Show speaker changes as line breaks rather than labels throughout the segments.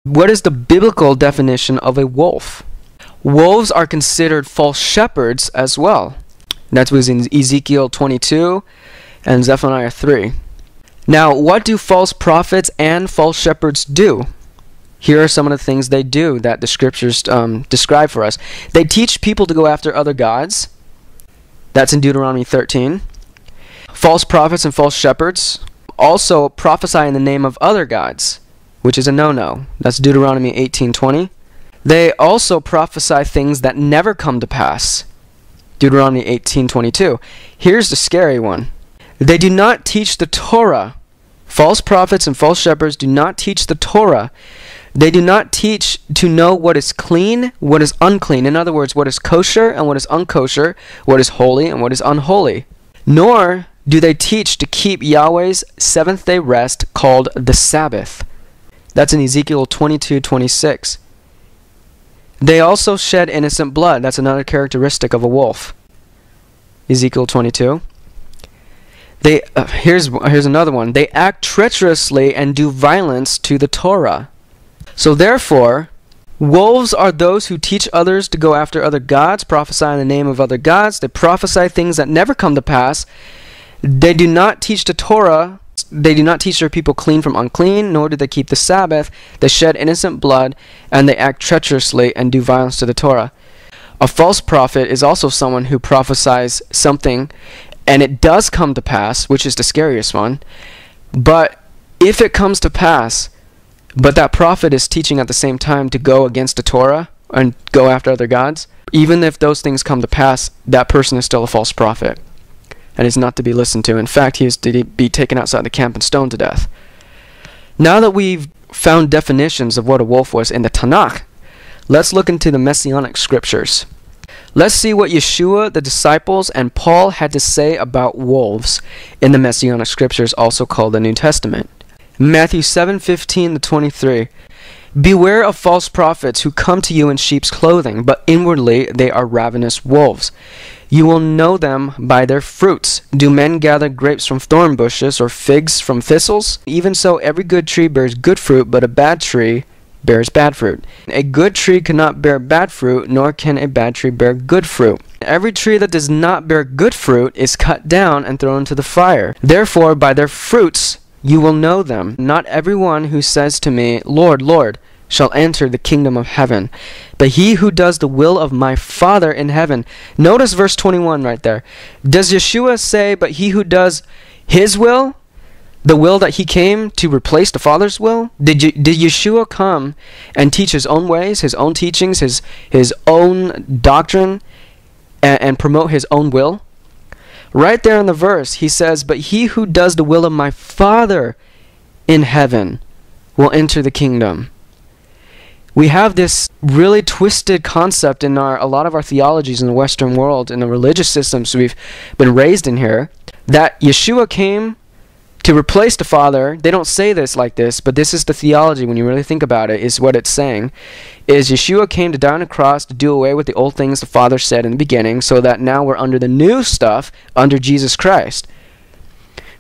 What is the biblical definition of a wolf? Wolves are considered false shepherds as well. That was in Ezekiel 22 and Zephaniah 3. Now, what do false prophets and false shepherds do? Here are some of the things they do that the scriptures describe for us. They teach people to go after other gods. That's in Deuteronomy 13. False prophets and false shepherds also prophesy in the name of other gods, which is a no-no. That's Deuteronomy 18:20. They also prophesy things that never come to pass. Deuteronomy 18:22. Here's the scary one. They do not teach the Torah. False prophets and false shepherds do not teach the Torah. They do not teach to know what is clean, what is unclean. In other words, what is kosher and what is unkosher, what is holy and what is unholy. Nor do they teach to keep Yahweh's seventh-day rest called the Sabbath. That's in Ezekiel 22:26. They also shed innocent blood. That's another characteristic of a wolf. Ezekiel 22. Here's another one. They act treacherously and do violence to the Torah. So therefore, wolves are those who teach others to go after other gods, prophesy in the name of other gods. They prophesy things that never come to pass. They do not teach the Torah. They do not teach their people clean from unclean, nor do they keep the Sabbath. They shed innocent blood, and they act treacherously and do violence to the Torah. A false prophet is also someone who prophesies something, and it does come to pass, which is the scariest one. But if it comes to pass, but that prophet is teaching at the same time to go against the Torah and go after other gods, even if those things come to pass, that person is still a false prophet and is not to be listened to. In fact, he is to be taken outside the camp and stoned to death. Now that we've found definitions of what a wolf was in the Tanakh, let's look into the Messianic scriptures. Let's see what Yeshua, the disciples, and Paul had to say about wolves in the Messianic scriptures, also called the New Testament. Matthew 7:15-23. Beware of false prophets who come to you in sheep's clothing, but inwardly they are ravenous wolves. You will know them by their fruits. Do men gather grapes from thorn bushes or figs from thistles? Even so, every good tree bears good fruit, but a bad tree bears bad fruit. A good tree cannot bear bad fruit, nor can a bad tree bear good fruit. Every tree that does not bear good fruit is cut down and thrown into the fire. Therefore, by their fruits you will know them. Not everyone who says to me, Lord, Lord, shall enter the kingdom of heaven, but he who does the will of my Father in heaven. Notice verse 21 right there. Does Yeshua say, but he who does his will, the will that he came to replace the Father's will? Did Yeshua come and teach his own ways, his own teachings, his own doctrine, and promote his own will? Right there in the verse, he says, but he who does the will of my Father in heaven will enter the kingdom. We have this really twisted concept in a lot of our theologies in the Western world, in the religious systems we've been raised in here, that Yeshua came to replace the Father. They don't say this like this, but this is the theology when you really think about it, is what it's saying, is Yeshua came to die on a cross to do away with the old things the Father said in the beginning, so that now we're under the new stuff, under Jesus Christ.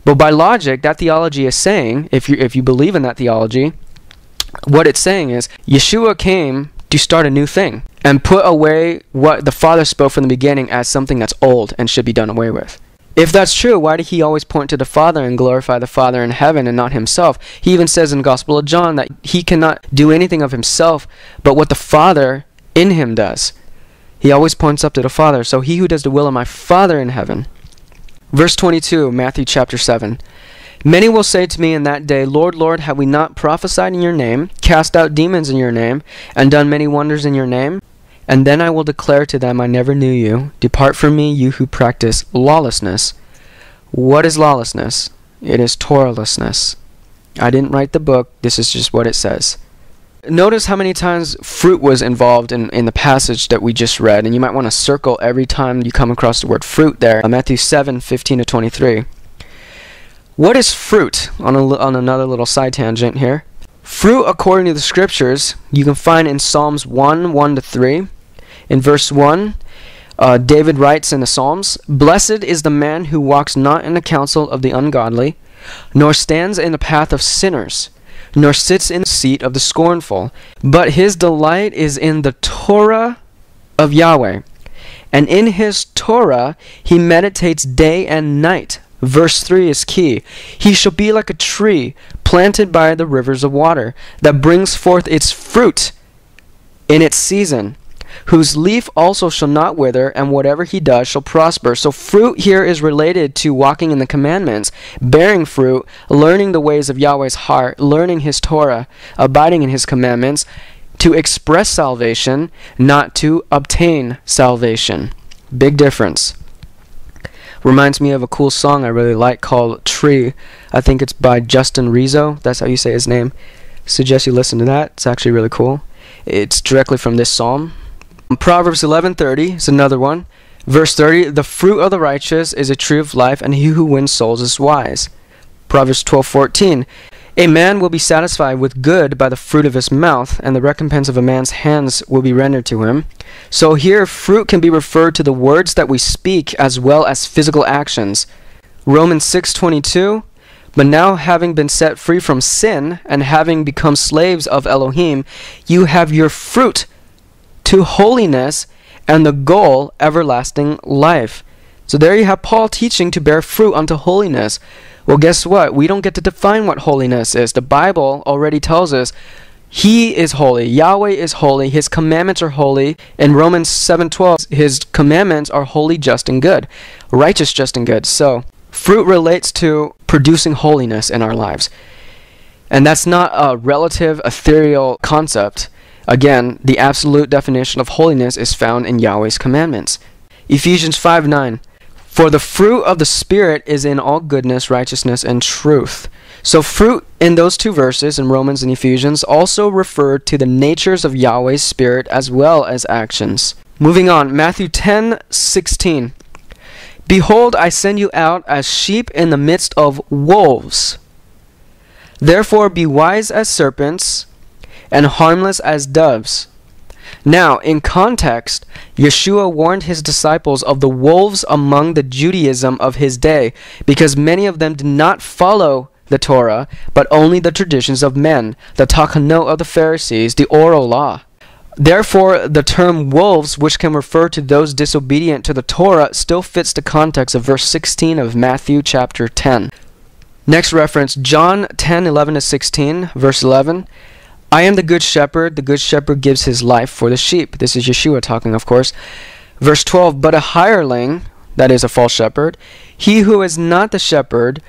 But by logic, that theology is saying, if you believe in that theology, what it's saying is, Yeshua came to start a new thing and put away what the Father spoke from the beginning as something that's old and should be done away with. If that's true, why did he always point to the Father and glorify the Father in heaven and not himself? He even says in the Gospel of John that he cannot do anything of himself but what the Father in him does. He always points up to the Father. So he who does the will of my Father in heaven. Verse 22, Matthew chapter 7. Many will say to me in that day, Lord, Lord, have we not prophesied in your name, cast out demons in your name, and done many wonders in your name? And then I will declare to them, I never knew you. Depart from me, you who practice lawlessness. What is lawlessness? It is Torahlessness. I didn't write the book. This is just what it says. Notice how many times fruit was involved in the passage that we just read. And you might want to circle every time you come across the word fruit there. Matthew 7:15-23. What is fruit? On another little side tangent here. Fruit, according to the scriptures, you can find in Psalms 1:1-3. In verse 1, David writes in the Psalms, Blessed is the man who walks not in the counsel of the ungodly, nor stands in the path of sinners, nor sits in the seat of the scornful. But his delight is in the Torah of Yahweh, and in his Torah he meditates day and night. Verse 3 is key. He shall be like a tree planted by the rivers of water, that brings forth its fruit in its season, whose leaf also shall not wither, and whatever he does shall prosper. So fruit here is related to walking in the commandments, bearing fruit, learning the ways of Yahweh's heart, learning his Torah, abiding in his commandments, to express salvation, not to obtain salvation. Big difference. Reminds me of a cool song I really like called Tree. I think it's by Justin Rizzo. That's how you say his name. Suggest you listen to that. It's actually really cool. It's directly from this psalm. Proverbs 11:30 is another one. Verse 30, the fruit of the righteous is a tree of life, and he who wins souls is wise. Proverbs 12:14, a man will be satisfied with good by the fruit of his mouth, and the recompense of a man's hands will be rendered to him. So here, fruit can be referred to the words that we speak as well as physical actions. Romans 6:22, but now having been set free from sin and having become slaves of Elohim, you have your fruit to holiness and the goal everlasting life. So there you have Paul teaching to bear fruit unto holiness. Well, guess what? We don't get to define what holiness is. The Bible already tells us he is holy. Yahweh is holy. His commandments are holy. In Romans 7:12, his commandments are holy, just, and good. Righteous, just, and good. So fruit relates to producing holiness in our lives. And that's not a relative, ethereal concept. Again, the absolute definition of holiness is found in Yahweh's commandments. Ephesians 5:9, for the fruit of the Spirit is in all goodness, righteousness, and truth. So fruit in those two verses in Romans and Ephesians also refer to the natures of Yahweh's Spirit as well as actions. Moving on, Matthew 10:16. Behold, I send you out as sheep in the midst of wolves. Therefore be wise as serpents and harmless as doves. Now, in context, Yeshua warned his disciples of the wolves among the Judaism of his day, because many of them did not follow the Torah, but only the traditions of men, the Takhanot of the Pharisees, the oral law. Therefore, the term wolves, which can refer to those disobedient to the Torah, still fits the context of verse 16 of Matthew chapter 10. Next reference, John 10:11-16, verse 11. I am the good shepherd gives his life for the sheep. This is Yeshua talking, of course. Verse 12, but a hireling, that is a false shepherd, he who is not the shepherd,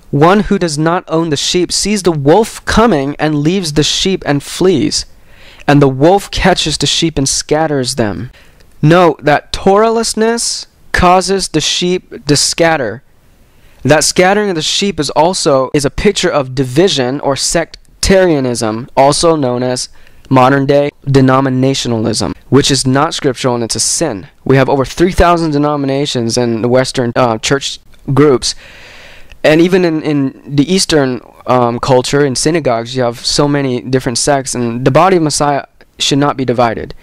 one who does not own the sheep, sees the wolf coming and leaves the sheep and flees. And the wolf catches the sheep and scatters them. Note that Torahlessness causes the sheep to scatter. That scattering of the sheep is a picture of division or sectarianism, also known as modern-day denominationalism, which is not scriptural and it's a sin. We have over 3,000 denominations in the Western church groups. And even in the Eastern culture, in synagogues, you have so many different sects, and the body of Messiah should not be divided.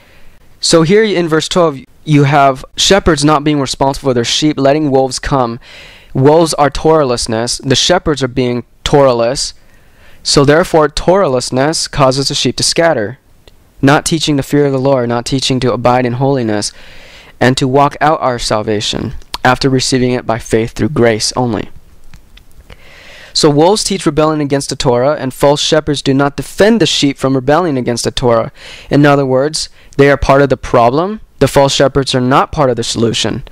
So here in verse 12, you have shepherds not being responsible for their sheep, letting wolves come. Wolves are Torahlessness. The shepherds are being Torahless. So therefore, Torahlessness causes the sheep to scatter. Not teaching the fear of the Lord, not teaching to abide in holiness, and to walk out our salvation after receiving it by faith through grace only. So wolves teach rebellion against the Torah, and false shepherds do not defend the sheep from rebelling against the Torah. In other words, they are part of the problem. The false shepherds are not part of the solution.